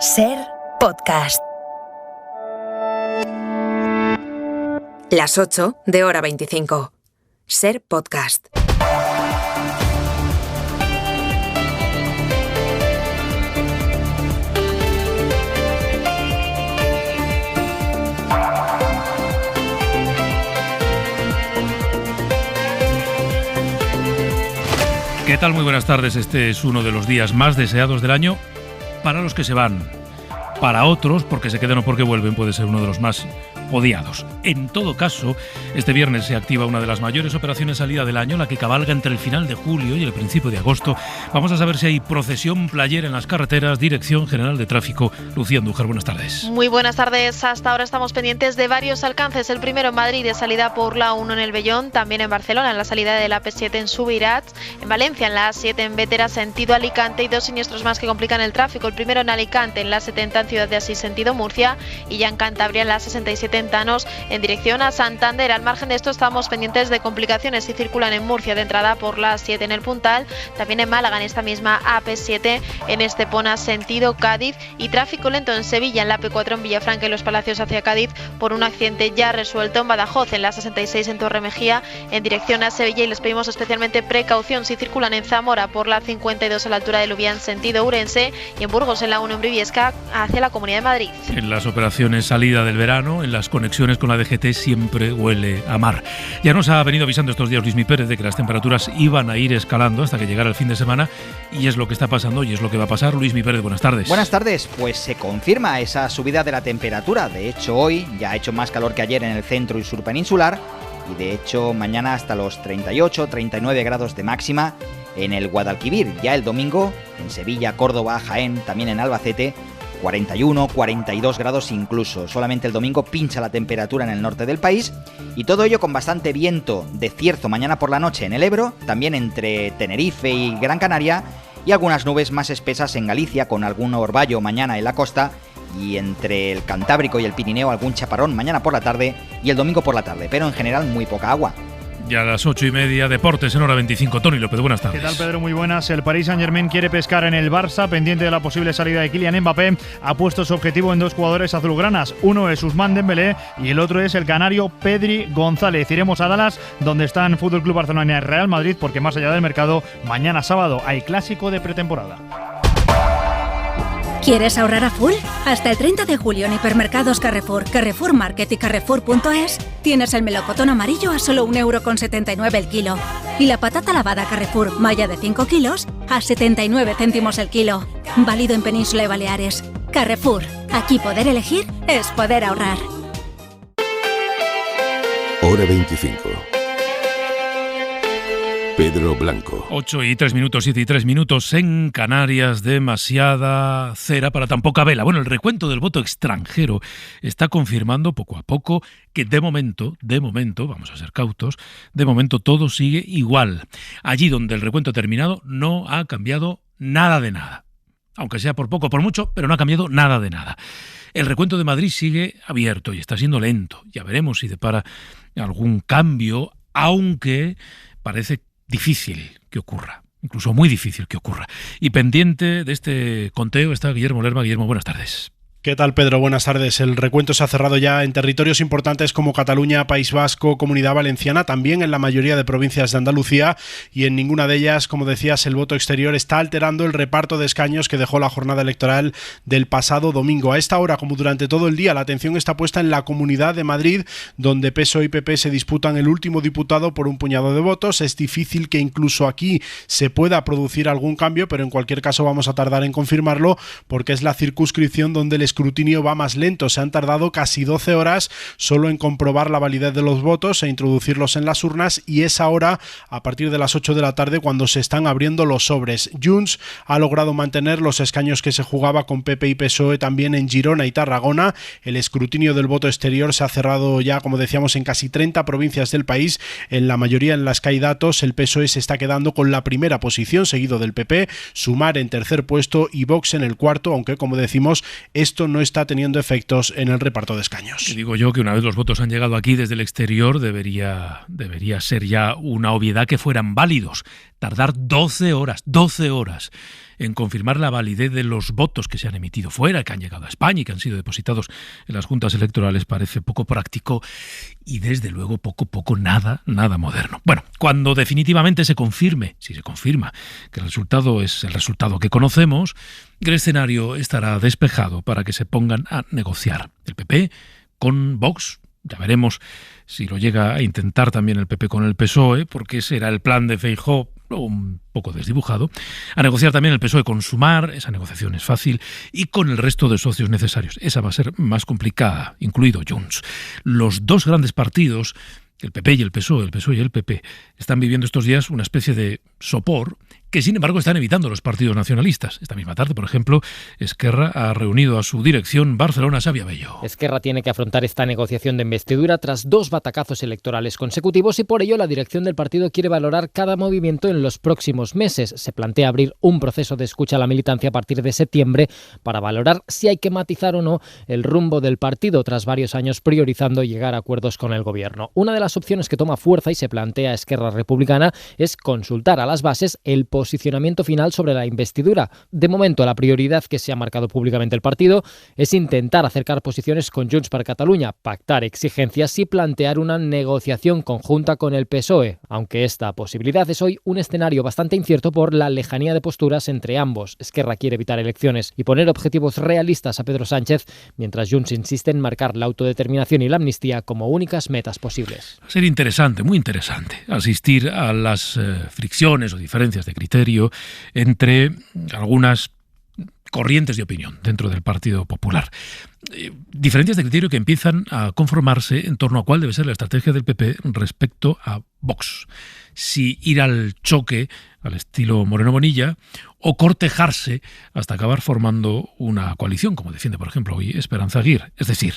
Ser Podcast. Las 8 de hora 25. Ser Podcast. ¿Qué tal? Muy buenas tardes. Este es uno de los días más deseados del año para los que se van. Para otros, porque se quedan o porque vuelven, puede ser uno de los más odiados. En todo caso, este viernes se activa una de las mayores operaciones salida del año, la que cabalga entre el final de julio y el principio de agosto. Vamos a saber si hay procesión playera en las carreteras. Dirección General de Tráfico, Lucía Andújar, buenas tardes. Muy buenas tardes. Hasta ahora estamos pendientes de varios alcances. El primero en Madrid, de salida por la 1 en el Vellón, también en Barcelona, en la salida de la AP7 en Subirats, en Valencia, en la A7 en Bétera, sentido Alicante, y dos siniestros más que complican el tráfico. El primero en Alicante, en la 70 en Ciudad de Asís, sentido Murcia, y ya en Cantabria, en la 67 en Tanos, en dirección a Santander. Al margen de esto, estamos pendientes de complicaciones si circulan en Murcia de entrada por la 7 en el Puntal, también en Málaga, en esta misma AP7 en Estepona, sentido Cádiz, y tráfico lento en Sevilla, en la AP4 en Villafranca y Los Palacios hacia Cádiz, por un accidente ya resuelto. En Badajoz, en la 66 en Torremejía, en dirección a Sevilla, y les pedimos especialmente precaución si circulan en Zamora por la 52 a la altura de Lubián, sentido Urense, y en Burgos, en la 1 en Briviesca, hacia la Comunidad de Madrid. En las operaciones salida del verano, en las conexiones con la DGT, siempre huele a mar. Ya nos ha venido avisando estos días Luismi Pérez de que las temperaturas iban a ir escalando hasta que llegara el fin de semana, y es lo que está pasando y es lo que va a pasar. Luismi Pérez, buenas tardes. Buenas tardes. Pues se confirma esa subida de la temperatura. De hecho, hoy ya ha hecho más calor que ayer en el centro y sur peninsular, y de hecho mañana hasta los 38, 39 grados de máxima en el Guadalquivir. Ya el domingo en Sevilla, Córdoba, Jaén, también en Albacete, 41, 42 grados incluso. Solamente el domingo pincha la temperatura en el norte del país, y todo ello con bastante viento de cierzo mañana por la noche en el Ebro, también entre Tenerife y Gran Canaria, y algunas nubes más espesas en Galicia, con algún orvallo mañana en la costa, y entre el Cantábrico y el Pirineo algún chaparrón mañana por la tarde y el domingo por la tarde, pero en general muy poca agua. Ya a las 8:30, deportes en hora 25. Tony López, buenas tardes. ¿Qué tal, Pedro? Muy buenas. El Paris Saint-Germain quiere pescar en el Barça, pendiente de la posible salida de Kylian Mbappé. Ha puesto su objetivo en dos jugadores azulgranas. Uno es Ousmane Dembélé y el otro es el canario Pedri González. Iremos a Dallas, donde están Fútbol Club Barcelona y Real Madrid, porque más allá del mercado, mañana sábado hay clásico de pretemporada. ¿Quieres ahorrar a full? Hasta el 30 de julio en hipermercados Carrefour, Carrefour Market y Carrefour.es tienes el melocotón amarillo a solo 1,79 € el kilo. Y la patata lavada Carrefour malla de 5 kilos a 79 céntimos el kilo. Válido en Península y Baleares. Carrefour, aquí poder elegir es poder ahorrar. Hora 25. Pedro Blanco. 8:03, 7:03 en Canarias. Demasiada cera para tan poca vela. Bueno, el recuento del voto extranjero está confirmando poco a poco que de momento, vamos a ser cautos, de momento todo sigue igual. Allí donde el recuento ha terminado no ha cambiado nada de nada. Aunque sea por poco o por mucho, pero no ha cambiado nada de nada. El recuento de Madrid sigue abierto y está siendo lento. Ya veremos si depara algún cambio, aunque parece difícil que ocurra, incluso muy difícil que ocurra. Y pendiente de este conteo está Guillermo Lerma. Guillermo, buenas tardes. ¿Qué tal, Pedro? Buenas tardes. El recuento se ha cerrado ya en territorios importantes como Cataluña, País Vasco, Comunidad Valenciana, también en la mayoría de provincias de Andalucía, y en ninguna de ellas, como decías, el voto exterior está alterando el reparto de escaños que dejó la jornada electoral del pasado domingo. A esta hora, como durante todo el día, la atención está puesta en la Comunidad de Madrid, donde PSOE y PP se disputan el último diputado por un puñado de votos. Es difícil que incluso aquí se pueda producir algún cambio, pero en cualquier caso vamos a tardar en confirmarlo, porque es la circunscripción donde el escrutinio va más lento. Se han tardado casi 12 horas solo en comprobar la validez de los votos e introducirlos en las urnas, y es ahora, a partir de las 8 de la tarde, cuando se están abriendo los sobres. Junts ha logrado mantener los escaños que se jugaba con PP y PSOE también en Girona y Tarragona. El escrutinio del voto exterior se ha cerrado ya, como decíamos, en casi 30 provincias del país, en la mayoría en las que hay datos. El PSOE se está quedando con la primera posición, seguido del PP, Sumar en tercer puesto y Vox en el cuarto, aunque, como decimos, esto no está teniendo efectos en el reparto de escaños. Y digo yo que una vez los votos han llegado aquí desde el exterior, debería ser ya una obviedad que fueran válidos. tardar 12 horas en confirmar la validez de los votos que se han emitido fuera, que han llegado a España y que han sido depositados en las juntas electorales, parece poco práctico y desde luego poco nada moderno. Bueno, cuando definitivamente se confirme, si se confirma que el resultado es el resultado que conocemos, el escenario estará despejado para que se pongan a negociar el PP con Vox. Ya veremos si lo llega a intentar también el PP con el PSOE, porque ese era el plan de Feijóo, un poco desdibujado. A negociar también el PSOE con Sumar, esa negociación es fácil, y con el resto de socios necesarios. Esa va a ser más complicada, incluido Junts. Los dos grandes partidos, el PP y el PSOE y el PP, están viviendo estos días una especie de sopor que sin embargo están evitando los partidos nacionalistas. Esta misma tarde, por ejemplo, Esquerra ha reunido a su dirección Barcelona, Xavier Bello. Esquerra tiene que afrontar esta negociación de investidura tras 2 batacazos electorales consecutivos y por ello la dirección del partido quiere valorar cada movimiento en los próximos meses. Se plantea abrir un proceso de escucha a la militancia a partir de septiembre para valorar si hay que matizar o no el rumbo del partido tras varios años priorizando llegar a acuerdos con el gobierno. Una de las opciones que toma fuerza y se plantea Esquerra Republicana es consultar a las bases el posicionamiento final sobre la investidura. De momento, la prioridad que se ha marcado públicamente el partido es intentar acercar posiciones con Junts per Catalunya, pactar exigencias y plantear una negociación conjunta con el PSOE, aunque esta posibilidad es hoy un escenario bastante incierto por la lejanía de posturas entre ambos. Esquerra quiere evitar elecciones y poner objetivos realistas a Pedro Sánchez, mientras Junts insiste en marcar la autodeterminación y la amnistía como únicas metas posibles. Va a ser interesante, muy interesante, asistir a las fricciones o diferencias de criterio entre algunas corrientes de opinión dentro del Partido Popular. Diferencias de criterio que empiezan a conformarse en torno a cuál debe ser la estrategia del PP respecto a Vox. Si ir al choque al estilo Moreno Bonilla o cortejarse hasta acabar formando una coalición, como defiende, por ejemplo, hoy Esperanza Aguirre. Es decir,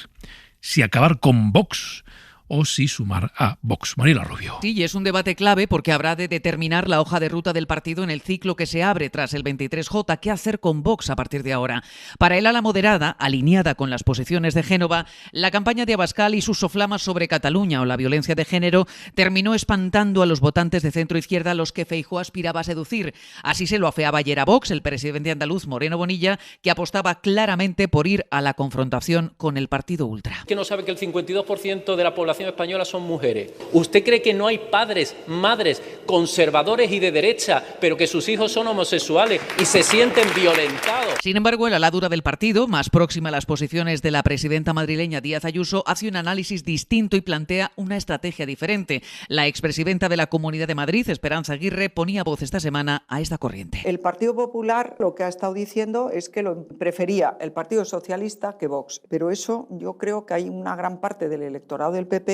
si acabar con Vox o si sumar a Vox. Mariela Rubio. Sí, y es un debate clave porque habrá de determinar la hoja de ruta del partido en el ciclo que se abre tras el 23J. ¿Qué hacer con Vox a partir de ahora? Para el ala moderada, alineada con las posiciones de Génova, la campaña de Abascal y sus soflamas sobre Cataluña o la violencia de género terminó espantando a los votantes de centro-izquierda a los que Feijóo aspiraba a seducir. Así se lo afeaba ayer a Vox, el presidente andaluz Moreno Bonilla, que apostaba claramente por ir a la confrontación con el partido ultra. Que no sabe que el 52% de la población española son mujeres. ¿Usted cree que no hay padres, madres conservadores y de derecha, pero que sus hijos son homosexuales y se sienten violentados? Sin embargo, el ala dura del partido, más próxima a las posiciones de la presidenta madrileña Díaz Ayuso, hace un análisis distinto y plantea una estrategia diferente. La expresidenta de la Comunidad de Madrid, Esperanza Aguirre, ponía voz esta semana a esta corriente. El Partido Popular lo que ha estado diciendo es que lo prefería el Partido Socialista que Vox, pero eso yo creo que hay una gran parte del electorado del PP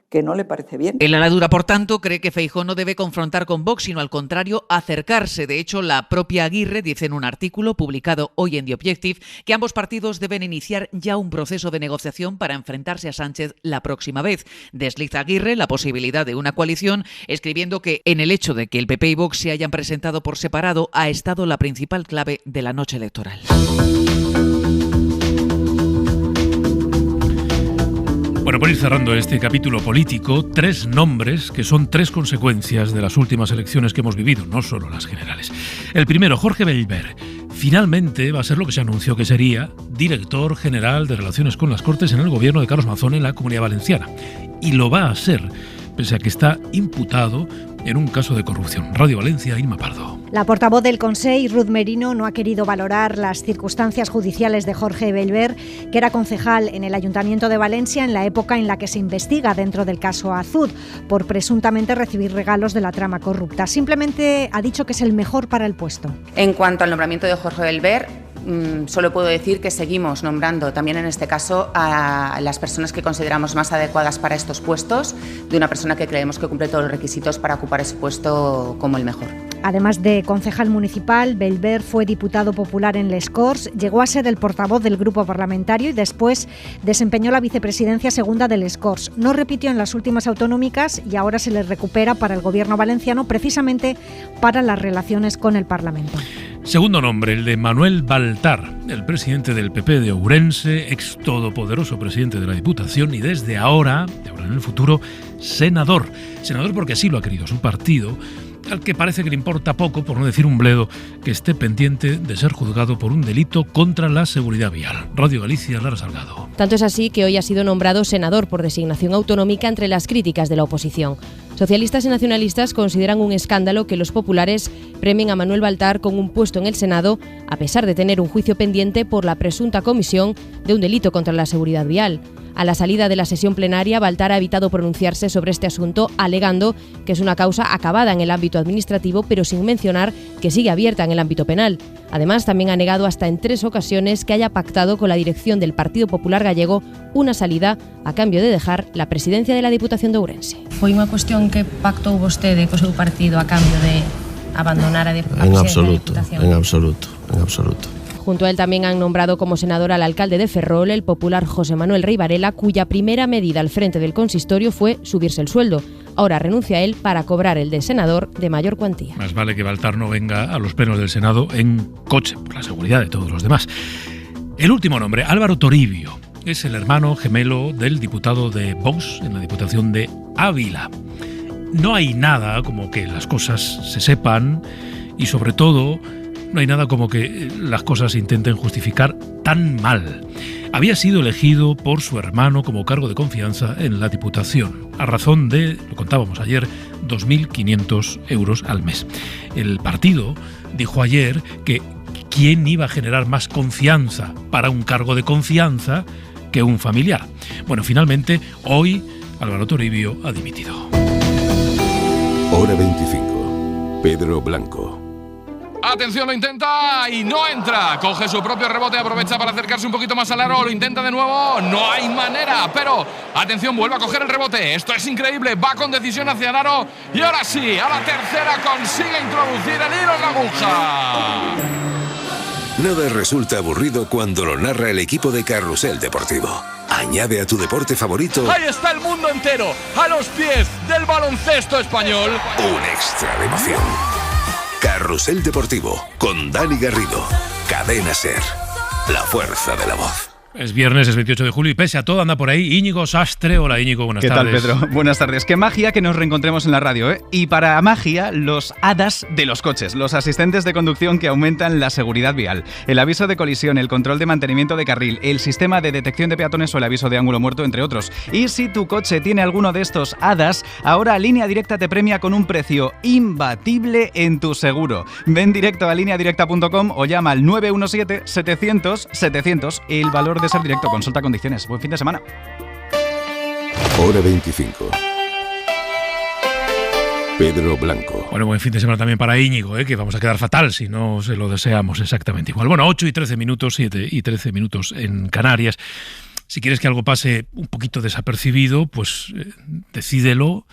que no le parece bien. El ala dura, por tanto, cree que Feijóo no debe confrontar con Vox, sino al contrario, acercarse. De hecho, la propia Aguirre dice en un artículo publicado hoy en The Objective que ambos partidos deben iniciar ya un proceso de negociación para enfrentarse a Sánchez la próxima vez. Desliza Aguirre la posibilidad de una coalición, escribiendo que en el hecho de que el PP y Vox se hayan presentado por separado ha estado la principal clave de la noche electoral. Bueno, por ir cerrando este capítulo político, 3 nombres que son 3 consecuencias de las últimas elecciones que hemos vivido, no solo las generales. El primero, Jorge Bellver. Finalmente va a ser lo que se anunció que sería director general de Relaciones con las Cortes en el gobierno de Carlos Mazón en la Comunidad Valenciana. Y lo va a ser, pese a que está imputado en un caso de corrupción. Radio Valencia, Inma Pardo. La portavoz del Consell, Ruth Merino, no ha querido valorar las circunstancias judiciales de Jorge Bellver, que era concejal en el Ayuntamiento de Valencia en la época en la que se investiga dentro del caso Azud por presuntamente recibir regalos de la trama corrupta. Simplemente ha dicho que es el mejor para el puesto. En cuanto al nombramiento de Jorge Bellver, solo puedo decir que seguimos nombrando también en este caso a las personas que consideramos más adecuadas para estos puestos, de una persona que creemos que cumple todos los requisitos para ocupar ese puesto como el mejor. Además de concejal municipal, Bellver fue diputado popular en Les Corts, llegó a ser el portavoz del grupo parlamentario y después desempeñó la vicepresidencia segunda de Les Corts. No repitió en las últimas autonómicas y ahora se le recupera para el gobierno valenciano, precisamente para las relaciones con el Parlamento. Segundo nombre, el de Manuel Baltar, el presidente del PP de Ourense, ex todopoderoso presidente de la Diputación y desde ahora, de ahora en el futuro, senador. Senador porque así lo ha querido su partido al que parece que le importa poco, por no decir un bledo, que esté pendiente de ser juzgado por un delito contra la seguridad vial. Radio Galicia, Lara Salgado. Tanto es así que hoy ha sido nombrado senador por designación autonómica entre las críticas de la oposición. Socialistas y nacionalistas consideran un escándalo que los populares premien a Manuel Baltar con un puesto en el Senado, a pesar de tener un juicio pendiente por la presunta comisión de un delito contra la seguridad vial. A la salida de la sesión plenaria, Baltar ha evitado pronunciarse sobre este asunto, alegando que es una causa acabada en el ámbito administrativo, pero sin mencionar que sigue abierta en el ámbito penal. Además, también ha negado hasta en 3 ocasiones que haya pactado con la dirección del Partido Popular Gallego una salida a cambio de dejar la presidencia de la Diputación de Ourense. Foi unha cuestión que pactou vostede co seu partido a cambio de abandonar a presidencia en da absoluto, Diputación? en absoluto. Junto a él también han nombrado como senador al alcalde de Ferrol, el popular José Manuel Rey Varela, cuya primera medida al frente del consistorio fue subirse el sueldo. Ahora renuncia a él para cobrar el de senador de mayor cuantía. Más vale que Baltar no venga a los plenos del Senado en coche, por la seguridad de todos los demás. El último nombre, Álvaro Toribio, es el hermano gemelo del diputado de Vox en la Diputación de Ávila. No hay nada como que las cosas se sepan y, sobre todo, no hay nada como que las cosas se intenten justificar tan mal. Había sido elegido por su hermano como cargo de confianza en la Diputación, a razón de, lo contábamos ayer, 2.500 euros al mes. El partido dijo ayer que ¿quién iba a generar más confianza para un cargo de confianza que un familiar? Bueno, finalmente, hoy Álvaro Toribio ha dimitido. Hora 25. Pedro Blanco. Atención, lo intenta y no entra. Coge su propio rebote, aprovecha para acercarse un poquito más al aro. Lo intenta de nuevo, no hay manera. Pero, atención, vuelve a coger el rebote. Esto es increíble, va con decisión hacia el aro. Y ahora sí, a la tercera consigue introducir el hilo en la aguja. Nada resulta aburrido cuando lo narra el equipo de Carrusel Deportivo. Añade a tu deporte favorito Ahí está el mundo entero, a los pies del baloncesto español. un extra de emoción. Carrusel Deportivo, con Dani Garrido. Cadena SER, la fuerza de la voz. Es viernes, es 28 de julio y pese a todo anda por ahí Íñigo Sastre. Hola Íñigo, buenas tardes. ¿Qué tal, Pedro? Buenas tardes. Qué magia que nos reencontremos en la radio, ¿eh? Y para magia, los hadas de los coches, los asistentes de conducción que aumentan la seguridad vial, el aviso de colisión, el control de mantenimiento de carril, el sistema de detección de peatones o el aviso de ángulo muerto, entre otros. Y si tu coche tiene alguno de estos hadas, ahora Línea Directa te premia con un precio imbatible en tu seguro. Ven directo a lineadirecta.com o llama al 917-700-700. El valor de ser directo, consulta condiciones. Buen fin de semana. Hora 25. Pedro Blanco. Bueno, buen fin de semana también para Íñigo, que vamos a quedar fatal si no se lo deseamos exactamente igual. Bueno, 8 y 13 minutos, 7 y 13 minutos en Canarias. Si quieres que algo pase un poquito desapercibido, pues decídelo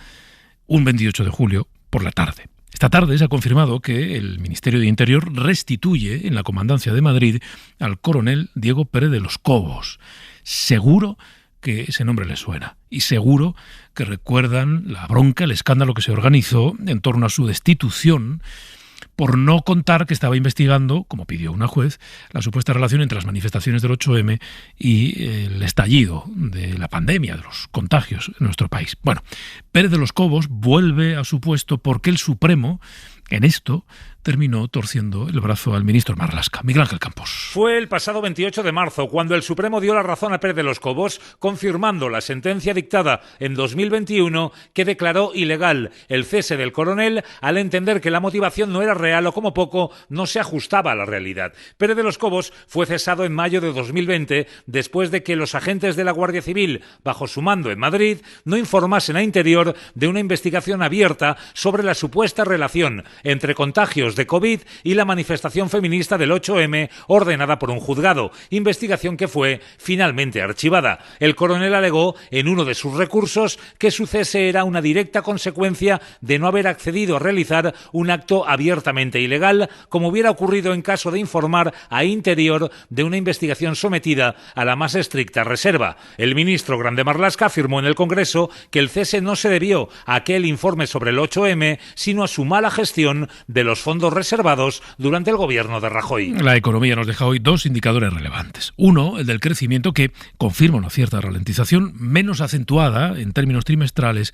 un 28 de julio por la tarde. Esta tarde se ha confirmado que el Ministerio de Interior restituye en la Comandancia de Madrid al coronel Diego Pérez de los Cobos. Seguro que ese nombre les suena y seguro que recuerdan la bronca, el escándalo que se organizó en torno a su destitución por no contar que estaba investigando, como pidió una juez, la supuesta relación entre las manifestaciones del 8M y el estallido de la pandemia, de los contagios en nuestro país. Bueno, Pérez de los Cobos vuelve a su puesto porque el Supremo, en esto, terminó torciendo el brazo al ministro Marlaska. Miguel Ángel Campos. Fue el pasado 28 de marzo cuando el Supremo dio la razón a Pérez de los Cobos, confirmando la sentencia dictada en 2021 que declaró ilegal el cese del coronel al entender que la motivación no era real o como poco no se ajustaba a la realidad. Pérez de los Cobos fue cesado en mayo de 2020 después de que los agentes de la Guardia Civil, bajo su mando en Madrid, no informasen a Interior de una investigación abierta sobre la supuesta relación entre contagios de COVID y la manifestación feminista del 8M ordenada por un juzgado, investigación que fue finalmente archivada. El coronel alegó en uno de sus recursos que su cese era una directa consecuencia de no haber accedido a realizar un acto abiertamente ilegal, como hubiera ocurrido en caso de informar a Interior de una investigación sometida a la más estricta reserva. El ministro Grande Marlaska afirmó en el Congreso que el cese no se debió a aquel informe sobre el 8M, sino a su mala gestión de los fondos reservados durante el gobierno de Rajoy. La economía nos deja hoy dos indicadores relevantes. Uno, el del crecimiento, que confirma una cierta ralentización, menos acentuada en términos trimestrales,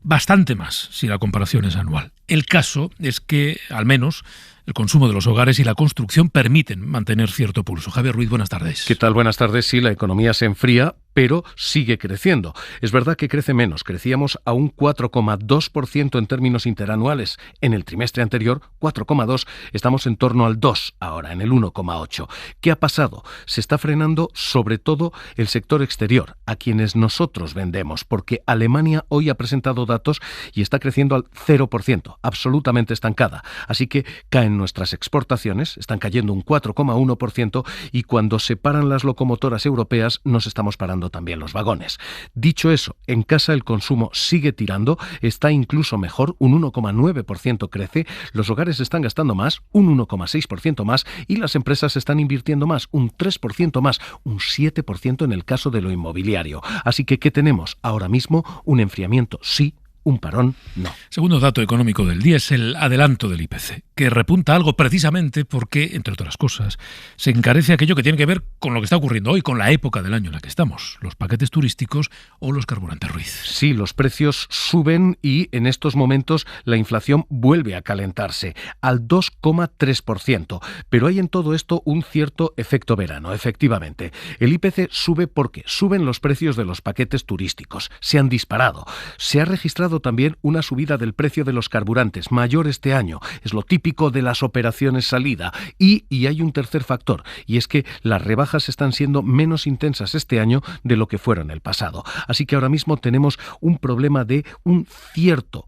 bastante más si la comparación es anual. El caso es que, al menos, el consumo de los hogares y la construcción permiten mantener cierto pulso. Javier Ruiz, buenas tardes. ¿Qué tal? Buenas tardes. Sí, la economía se enfría, pero sigue creciendo. Es verdad que crece menos. Crecíamos a un 4,2% en términos interanuales. En el trimestre anterior, 4,2%. Estamos en torno al 2% ahora, en el 1,8%. ¿Qué ha pasado? Se está frenando sobre todo el sector exterior, a quienes nosotros vendemos, porque Alemania hoy ha presentado datos y está creciendo al 0%, absolutamente estancada. Así que caen nuestras exportaciones, están cayendo un 4,1%, y cuando se paran las locomotoras europeas nos estamos parando también los vagones. Dicho eso, en casa el consumo sigue tirando, está incluso mejor, un 1,9% crece, los hogares están gastando más, un 1,6% más, y las empresas están invirtiendo más, un 3% más, un 7% en el caso de lo inmobiliario. Así que, ¿qué tenemos ahora mismo? Un enfriamiento, sí. Un parón, no. Segundo dato económico del día es el adelanto del IPC, que repunta algo precisamente porque, entre otras cosas, se encarece aquello que tiene que ver con lo que está ocurriendo hoy, con la época del año en la que estamos, los paquetes turísticos o los carburantes, Ruiz. Sí, los precios suben y en estos momentos la inflación vuelve a calentarse al 2,3%. Pero hay en todo esto un cierto efecto verano, efectivamente. El IPC sube porque suben los precios de los paquetes turísticos. Se han disparado. Se ha registrado también una subida del precio de los carburantes, mayor este año. Es lo típico de las operaciones salida. Y hay un tercer factor, y es que las rebajas están siendo menos intensas este año de lo que fueron el pasado. Así que ahora mismo tenemos un problema de un cierto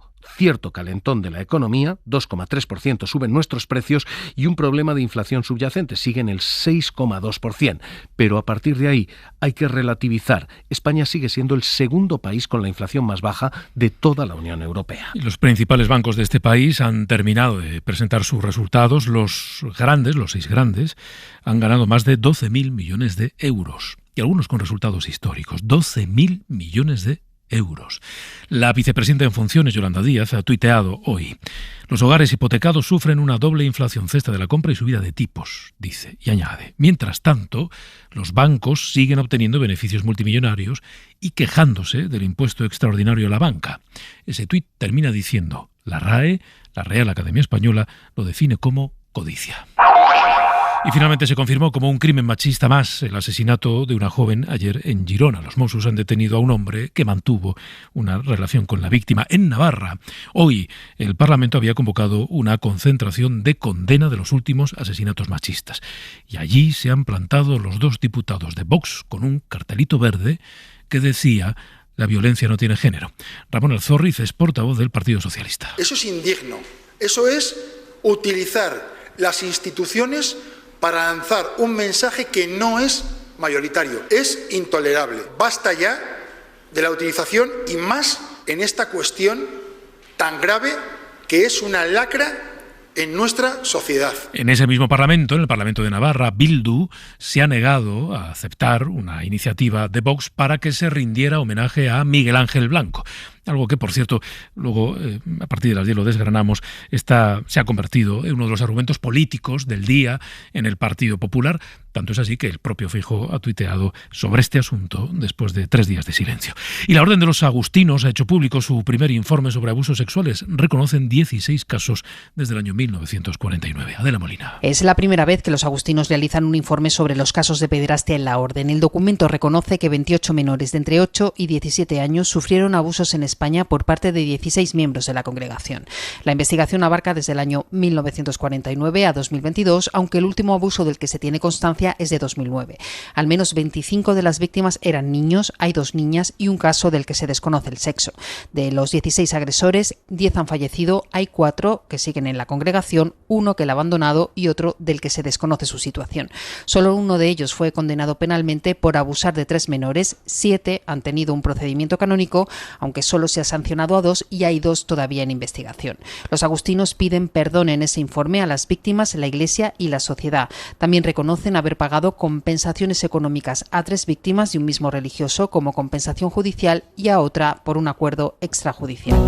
calentón de la economía, 2,3% suben nuestros precios, y un problema de inflación subyacente, siguen el 6,2%. Pero a partir de ahí hay que relativizar. España sigue siendo el segundo país con la inflación más baja de toda la Unión Europea. Y los principales bancos de este país han terminado de presentar sus resultados. Los 6 grandes, han ganado más de 12.000 millones de euros. Y algunos con resultados históricos. 12.000 millones de euros. La vicepresidenta en funciones, Yolanda Díaz, ha tuiteado hoy: los hogares hipotecados sufren una doble inflación, cesta de la compra y subida de tipos, dice, y añade: mientras tanto, los bancos siguen obteniendo beneficios multimillonarios y quejándose del impuesto extraordinario a la banca. Ese tuit termina diciendo: la RAE, la Real Academia Española, lo define como codicia. Y finalmente se confirmó como un crimen machista más el asesinato de una joven ayer en Girona. Los Mossos han detenido a un hombre que mantuvo una relación con la víctima. En Navarra, hoy el Parlamento había convocado una concentración de condena de los últimos asesinatos machistas. Y allí se han plantado los 2 diputados de Vox con un cartelito verde que decía: la violencia no tiene género. Ramón Alzorriz es portavoz del Partido Socialista. Eso es indigno. Eso es utilizar las instituciones para lanzar un mensaje que no es mayoritario. Es intolerable. Basta ya de la utilización, y más en esta cuestión tan grave que es una lacra en nuestra sociedad. En ese mismo Parlamento, en el Parlamento de Navarra, Bildu se ha negado a aceptar una iniciativa de Vox para que se rindiera homenaje a Miguel Ángel Blanco. Algo que, por cierto, luego, a partir de las 10 lo desgranamos, se ha convertido en uno de los argumentos políticos del día en el Partido Popular. Tanto es así que el propio Feijóo ha tuiteado sobre este asunto después de 3 días de silencio. Y la Orden de los Agustinos ha hecho público su primer informe sobre abusos sexuales. Reconocen 16 casos desde el año 1949. Adela Molina. Es la primera vez que los agustinos realizan un informe sobre los casos de pederastia en la Orden. El documento reconoce que 28 menores de entre 8 y 17 años sufrieron abusos en España por parte de 16 miembros de la congregación. La investigación abarca desde el año 1949 a 2022, aunque el último abuso del que se tiene constancia es de 2009. Al menos 25 de las víctimas eran niños, hay 2 niñas y un caso del que se desconoce el sexo. De los 16 agresores, 10 han fallecido, hay 4 que siguen en la congregación, 1 que la ha abandonado y otro del que se desconoce su situación. Solo uno de ellos fue condenado penalmente por abusar de 3 menores, 7 han tenido un procedimiento canónico, aunque solo se ha sancionado a 2 y hay 2 todavía en investigación. Los agustinos piden perdón en ese informe a las víctimas, la Iglesia y la sociedad. También reconocen haber pagado compensaciones económicas a 3 víctimas de un mismo religioso como compensación judicial y a otra por un acuerdo extrajudicial.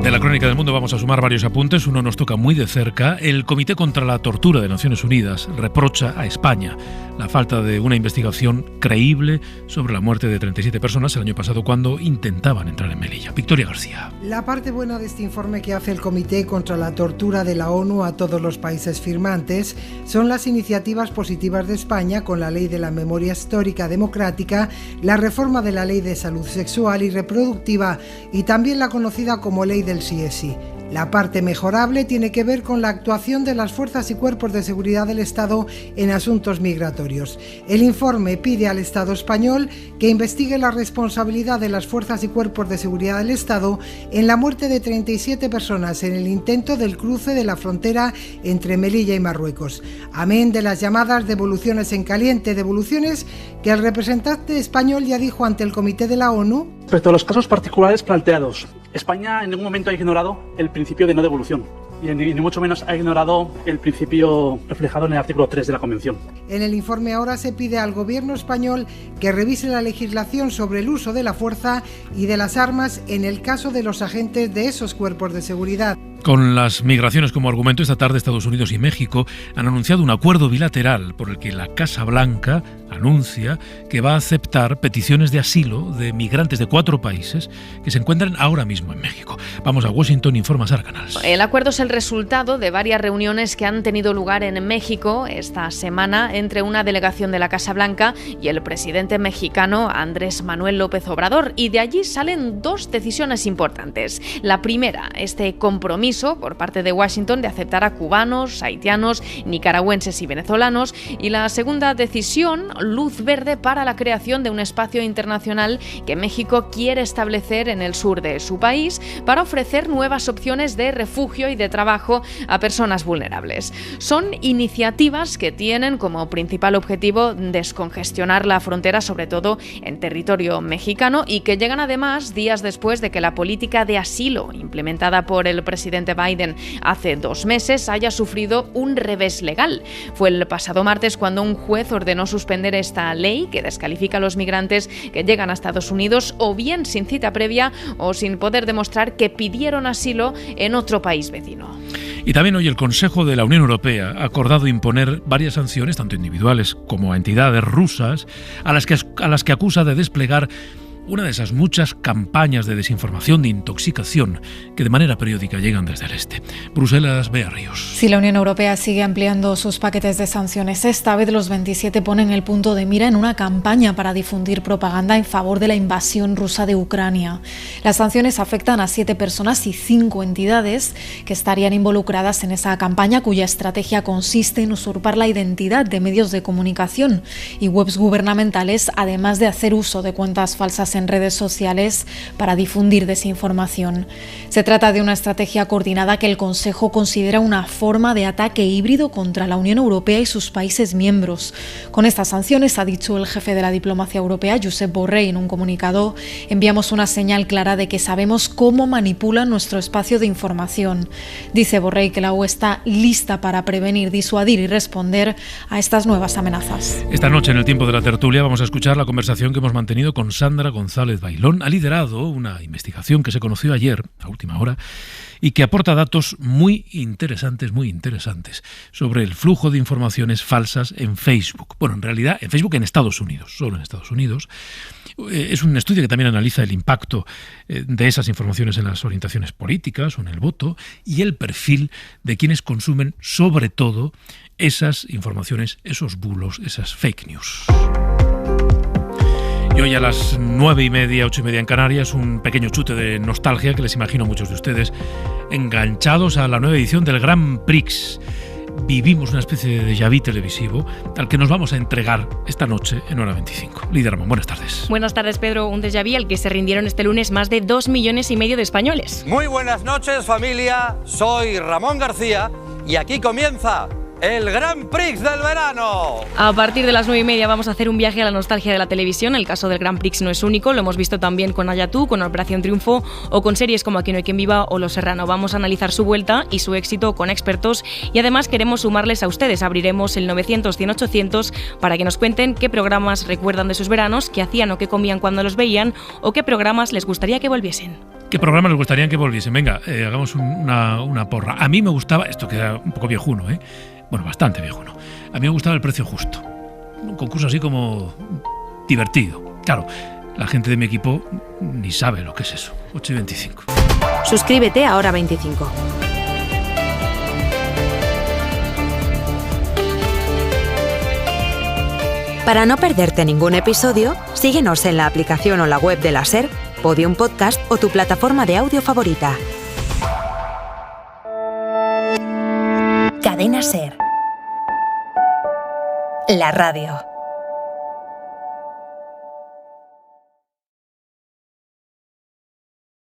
De la Crónica del Mundo vamos a sumar varios apuntes. Uno nos toca muy de cerca. El Comité contra la Tortura de Naciones Unidas reprocha a España la falta de una investigación creíble sobre la muerte de 37 personas el año pasado cuando intentaban entrar en Melilla. Victoria García. La parte buena de este informe que hace el Comité contra la Tortura de la ONU a todos los países firmantes son las iniciativas positivas de España con la Ley de la Memoria Histórica Democrática, la reforma de la Ley de Salud Sexual y Reproductiva y también la conocida como Ley del Sí es Sí. La parte mejorable tiene que ver con la actuación de las fuerzas y cuerpos de seguridad del Estado en asuntos migratorios. El informe pide al Estado español que investigue la responsabilidad de las fuerzas y cuerpos de seguridad del Estado en la muerte de 37 personas en el intento del cruce de la frontera entre Melilla y Marruecos. Amén de las llamadas devoluciones en caliente, devoluciones que el representante español ya dijo ante el Comité de la ONU. Respecto a los casos particulares planteados, España en ningún momento ha ignorado el principio de no devolución y ni mucho menos ha ignorado el principio reflejado en el artículo 3 de la Convención. En el informe ahora se pide al gobierno español que revise la legislación sobre el uso de la fuerza y de las armas en el caso de los agentes de esos cuerpos de seguridad. Con las migraciones como argumento, esta tarde Estados Unidos y México han anunciado un acuerdo bilateral por el que la Casa Blanca anuncia que va a aceptar peticiones de asilo de migrantes de 4 países que se encuentran ahora mismo en México. Vamos a Washington, informa Sara Canals. El acuerdo es el resultado de varias reuniones que han tenido lugar en México esta semana entre una delegación de la Casa Blanca y el presidente mexicano Andrés Manuel López Obrador, y de allí salen 2 decisiones importantes. La primera, este compromiso por parte de Washington de aceptar a cubanos, haitianos, nicaragüenses y venezolanos, y la segunda decisión, luz verde para la creación de un espacio internacional que México quiere establecer en el sur de su país para ofrecer nuevas opciones de refugio y de trabajo a personas vulnerables. Son iniciativas que tienen como principal objetivo descongestionar la frontera, sobre todo en territorio mexicano, y que llegan además días después de que la política de asilo implementada por el presidente Biden hace 2 meses haya sufrido un revés legal. Fue el pasado martes cuando un juez ordenó suspender esta ley que descalifica a los migrantes que llegan a Estados Unidos o bien sin cita previa o sin poder demostrar que pidieron asilo en otro país vecino. Y también hoy el Consejo de la Unión Europea ha acordado imponer varias sanciones, tanto individuales como a entidades rusas, a las que acusa de desplegar una de esas muchas campañas de desinformación, de intoxicación, que de manera periódica llegan desde el este. Bruselas, Bea Ríos. Si la Unión Europea sigue ampliando sus paquetes de sanciones, esta vez los 27 ponen el punto de mira en una campaña para difundir propaganda en favor de la invasión rusa de Ucrania. Las sanciones afectan a 7 personas y 5 entidades que estarían involucradas en esa campaña, cuya estrategia consiste en usurpar la identidad de medios de comunicación y webs gubernamentales, además de hacer uso de cuentas falsas en redes sociales para difundir desinformación. Se trata de una estrategia coordinada que el Consejo considera una forma de ataque híbrido contra la Unión Europea y sus países miembros. Con estas sanciones, ha dicho el jefe de la diplomacia europea, Josep Borrell, en un comunicado, enviamos una señal clara de que sabemos cómo manipulan nuestro espacio de información. Dice Borrell que la UE está lista para prevenir, disuadir y responder a estas nuevas amenazas. Esta noche, en el tiempo de la tertulia, vamos a escuchar la conversación que hemos mantenido con Sandra González Bailón. Ha liderado una investigación que se conoció ayer, a última hora, y que aporta datos muy interesantes sobre el flujo de informaciones falsas en Facebook. Bueno, en realidad, en Facebook en Estados Unidos, solo en Estados Unidos. Es un estudio que también analiza el impacto de esas informaciones en las orientaciones políticas o en el voto y el perfil de quienes consumen, sobre todo, esas informaciones, esos bulos, esas fake news. Y hoy a las 9:30, 8:30 en Canarias, un pequeño chute de nostalgia que les imagino a muchos de ustedes enganchados a la nueva edición del Grand Prix. Vivimos una especie de déjà vu televisivo al que nos vamos a entregar esta noche en Hora 25. Lidia Ramón, buenas tardes. Buenas tardes, Pedro. Un déjà vu al que se rindieron este lunes más de 2,5 millones de españoles. Muy buenas noches, familia. Soy Ramón García y aquí comienza el Grand Prix del verano. A partir de las 9:30 vamos a hacer un viaje a la nostalgia de la televisión. El caso del Grand Prix no es único, lo hemos visto también con Ayatú, con Operación Triunfo o con series como Aquí no hay quien viva o Los Serrano. Vamos a analizar su vuelta y su éxito con expertos y además queremos sumarles a ustedes. Abriremos el 900-100-800 para que nos cuenten qué programas recuerdan de sus veranos, qué hacían o qué comían cuando los veían o qué programas les gustaría que volviesen. ¿Qué programas les gustaría que volviesen? Venga, hagamos una porra. A mí me gustaba, esto queda un poco viejuno, bueno, bastante viejuno. A mí me gustaba El Precio Justo. Un concurso así como divertido. Claro, la gente de mi equipo ni sabe lo que es eso. 8:25. Suscríbete a Hora 25. Para no perderte ningún episodio, síguenos en la aplicación o la web de la SER, Podium Podcast o tu plataforma de audio favorita. Cadena SER. La radio.